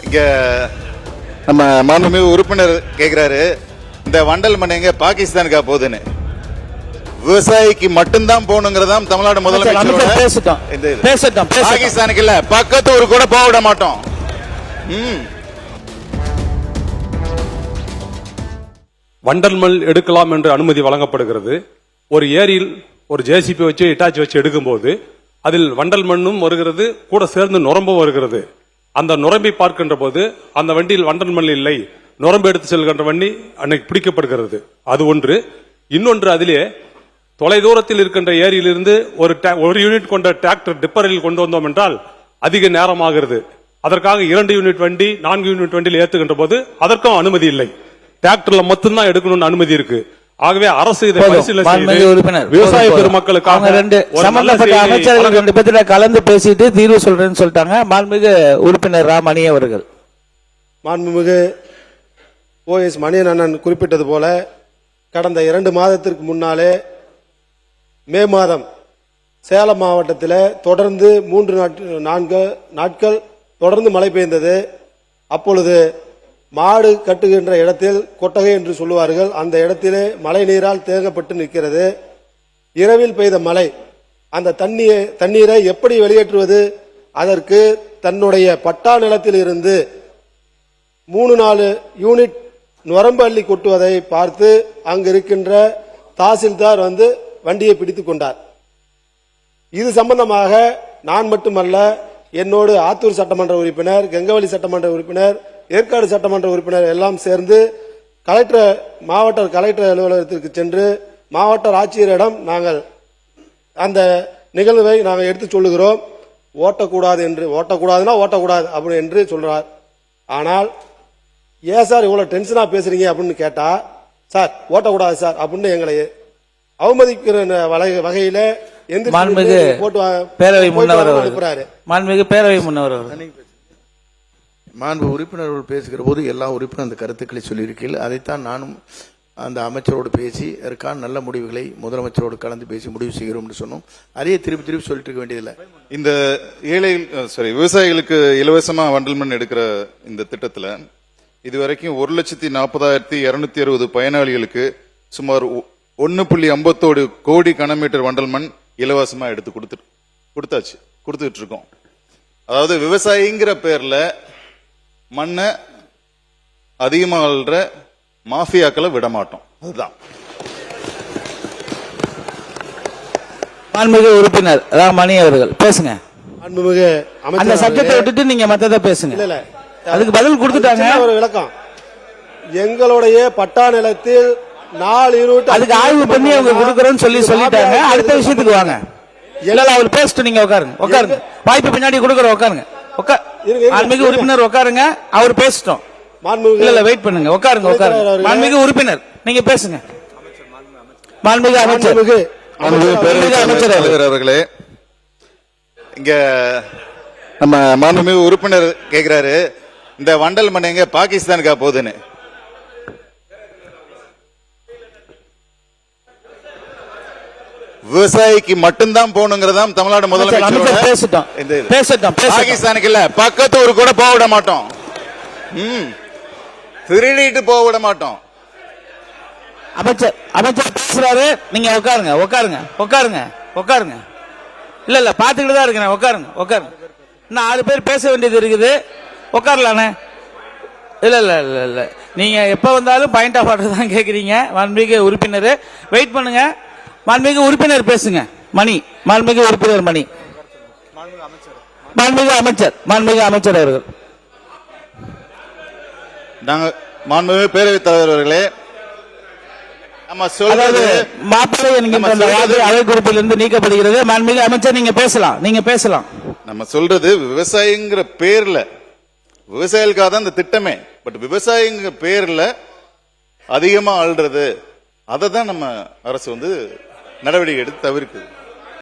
இங்க நம்ம மாண்புமிகு உறுப்பினர் கேக்குறாரு, இந்த வண்டல் மண் எங்க பாகிஸ்தானுக்கா போகுதுன்னு. விவசாயிக்கு மட்டும்தான் போகணுங்கிறதா தமிழ்நாடு முதலமைச்சர். பாகிஸ்தானுக்கு இல்ல, பக்கத்து ஊருக்கு கூட போக விட மாட்டோம். வண்டல் மண் எடுக்கலாம் என்று அனுமதி வழங்கப்படுகிறது. ஒரு ஏரியில் ஒரு ஜேசிபி வச்சு இட்டாச்சி வச்சு எடுக்கும்போது அதில் வண்டல் மண்ணும் வருகிறது, கூட சேர்ந்து நுரம்பும் வருகிறது. அந்த நுரம்பை பார்க்கின்ற போது அந்த வண்டியில் வண்டல் மண் இல்லை, நுரம்பு எடுத்து செல்கின்ற வண்டி அன்னைக்கு பிடிக்கப்படுகிறது. அது ஒன்று. இன்னொன்று, அதிலே தொலை தூரத்தில் இருக்கின்ற ஏரியிலிருந்து ஒரு யூனிட் கொண்ட டிராக்டர் டிப்பரில் கொண்டு வந்தோம் என்றால் அதிக நேரமாகிறது. அதற்காக 2 யூனிட் வண்டி 4 யூனிட் வண்டியில் ஏற்றுகின்ற போது அதற்கும் அனுமதி இல்லை. டிராக்டர்ல மட்டும்தான் எடுக்கணும்னு அனுமதி இருக்கு. ஆகவே அரசு இதை விவசாய பெருமக்களுக்காக சம்பந்தப்பட்ட அமைச்சர்கள் 2 பேர்ல கலந்து பேசிட்டு தீர்வு சொல்றேன்னு சொல்லிட்டாங்க. மாண்புமிகு உறுப்பினர் ராமணி அவர்கள். மாண்புமிகு OS மணியன் அண்ணன் குறிப்பிட்டது போல கடந்த 2 மாதத்திற்கு முன்னாலே மே மாதம் சேலம் மாவட்டத்தில் தொடர்ந்து 3-4 நாட்கள் தொடர்ந்து மழை பெய்தது. அப்பொழுது மாடு கட்டுகின்ற இடத்தில் கொட்டகை என்று சொல்லுவார்கள், அந்த இடத்திலே மழை நீரால் தேங்கப்பட்டு நிற்கிறது. இரவில் பெய்த மழை, அந்த தண்ணீரை எப்படி வெளியேற்றுவது? அதற்கு தன்னுடைய பட்டா நிலத்தில் இருந்து 3-4 யூனிட் நுரம்பு அள்ளி கொட்டுவதை பார்த்து அங்கு இருக்கின்ற தாசில்தார் வந்து வண்டியை பிடித்துக் கொண்டார். இது சம்பந்தமாக நான் மட்டுமல்ல, என்னோடு ஆத்தூர் சட்டமன்ற உறுப்பினர், கெங்கவல்லி சட்டமன்ற உறுப்பினர், ஏற்காடு சட்டமன்ற உறுப்பினர் எல்லாம் சேர்ந்து மாவட்ட கலெக்டர் அலுவலகத்திற்கு சென்று மாவட்ட ஆட்சியரிடம் நாங்கள் அந்த நிகழ்வை நாங்கள் எடுத்து சொல்லுகிறோம். ஓட்டக்கூடாது என்று, ஓட்டக்கூடாதுன்னா ஓட்டக்கூடாது அப்படி என்று சொல்றார். ஆனால் ஏன் சார் இவ்வளவு டென்ஷனா பேசுறீங்க அப்படின்னு கேட்டா, சார் ஓட்டக்கூடாது சார் அப்படின்னு எங்களை அவமதிக்கிற வகையில பேரவை முன்னவர் மாண்பு உறுப்பினர்கள் பேசுகிற போது எல்லா உறுப்பினர் அந்த கருத்துக்களை சொல்லியிருக்கீர்கள். அதைத்தான் நானும் அந்த அமைச்சரோடு பேசி அதற்கான நல்ல முடிவுகளை முதலமைச்சரோடு கலந்து பேசி முடிவு செய்கிறோம் சொன்னோம். அதையே திருப்பி சொல்லிட்டு இருக்க வேண்டியதில்லை. இந்த விவசாயிகளுக்கு இலவசமா வண்டல் மண் எடுக்கிற இந்த திட்டத்தில் இதுவரைக்கும் 1,40,260 பயனாளிகளுக்கு சுமார் 1.50 கோடி கனமீட்டர் வண்டல் மண் இலவசமா எடுத்து கொடுத்துட்டு இருக்கோம். அதாவது விவசாயிங்கிற பேர்ல மண்ணை அதிகமாக அள்ளுற மாஃபியாக்களை விட மாட்டோம். அதுதான். மாண்புமிகு உறுப்பினர் ராமணி அவர்கள் பேசுங்க. மாண்புமிகு அந்த சப்ஜெக்டை விட்டுட்டு நீங்க மத்தத பேசுங்க. இல்ல அதுக்கு பதில் கொடுத்துட்டாங்க. ஒரு விளக்கம், எங்களுடைய பட்டா நிலத்தில் 4 யூனிட் அதுக்கு ஆய்வு பண்ணி அவங்க கொடுக்கறோம்னு சொல்லிட்டாங்க. அடுத்த விஷயத்துக்கு வாங்க. இல்ல அவர் பேசிட்டு நீங்க உட்காருங்க. வாய்ப்பு பின்னாடி கொடுக்கற உட்காருங்க. மாண்புமிகு உறுப்பினர் உட்காருங்க, அவர் பேசிட்டோம். இல்ல வெயிட் பண்ணுங்க, உட்காருங்க. மாண்புமிகு உறுப்பினர் நீங்க பேசுங்க. மாண்புமிகு அமைச்சர் அவர்களே, இங்க நம்ம மாண்புமிகு உறுப்பினர் கேக்குறாரு, இந்த வண்டல் மண் எங்க பாகிஸ்தானுக்கா போகுதுன்னு. விவசாயிக்கு மட்டும்தான் போகணுங்கிறதா தமிழ்நாடு முதலமைச்சர். பாகிஸ்தானுக்கு இல்ல, பக்கத்து ஊருக்கு கூட போக விட மாட்டோம். திருடிட்டு போக விட மாட்டோம். அமைச்சர் பேசுறாரு, நீங்க உட்காருங்க. இல்ல பாத்துக்கிட்டு தான் இருக்கிறேன். உட்காருங்க. இன்னும் 6 பேர் பேச வேண்டியது இருக்குது. உட்காரலானே. இல்ல நீங்க எப்ப வந்தாலும் பாயிண்ட் ஆஃப் ஆர்டர் தான் கேக்குறீங்க. மாண்புமிகு உறுப்பினர் வெயிட் பண்ணுங்க. மாண்புமிகு உறுப்பினர் பேசுங்க. மாண்புமிகு உறுப்பினர் மணி. மாண்புமிகு அமைச்சர் அவர்கள். மாண்புமிகு பேரவைத் தலைவர் அவர்களே, நம்ம சொல்றது மாப்பிள்ளை என்கின்ற அவை குறிப்பிலிருந்து நீக்கப்படுகிறது. மாண்புமிகு அமைச்சர் நீங்க பேசலாம். நம்ம சொல்றது விவசாயிங்கிற பேர்ல, விவசாயிகளுக்காக தான் இந்த திட்டமே. பட் விவசாயிங்கிற பேர்ல அதிகமா அள்ளுறது, அதை தான் நம்ம அரசு நடவடிக்கை எடுத்து தவிர்க்குது.